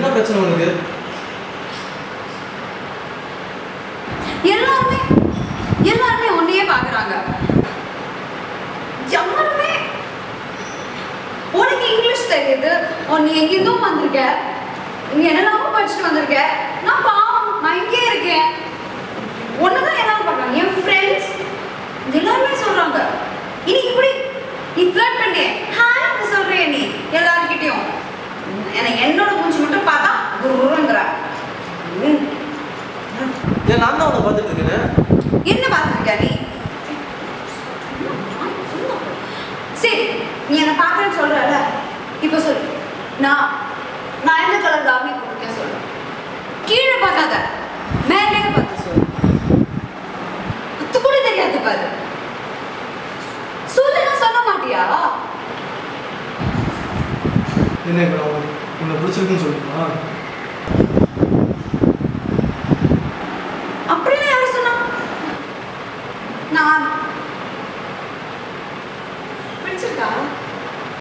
என்ன பிரச்சனை உனக்கு? எல்லாருமே உன்னையே பாக்குறாங்க. யாருமே உனக்கு இங்கிலீஷ் தெரியுது, நீ எங்கேயோ வந்திருக்க, நீ என்னெல்லாமோ படிச்சுட்டு வந்திருக்க. நான் பாவம், நான் இங்கே இருக்கேன். ஒண்ணுதான் எல்லாரும் பார்க்கறாங்க. என் ஃப்ரெண்ட்ஸ் எல்லாருமே சொல்றாங்க, இன்னைக்கு இப்படி நீ ஃப்ளர்ட் பண்ணி ஹாய்னு சொல்றிய நீ எல்லார்கிட்டயும். என்னோட மூஞ்சி மட்டும் பார்த்தா குருங்குறா. ஏன் நான் தான் உன்னை பார்த்துட்டு இருக்கேன். என்ன பார்த்துருக்க நீ? சரி, நீ என்ன பார்க்கறேன்னு சொல்றல, இப்போ சொல்லு. நான் எந்த கலர் தாவணி போட்டிருக்கேன் சொல்லு. கீழே பார்க்காத, மேலே பார்த்து சொல்லு. அது கூட தெரியாது பாரு. சொல்லுன்னா சொல்ல மாட்டியா? என்ன இப்போ உன்னை பிடிச்சிருக்குன்னு சொல்லுமா? அப்படின்னு யாரு சொன்னா? நான் பிடிச்சிருக்கா?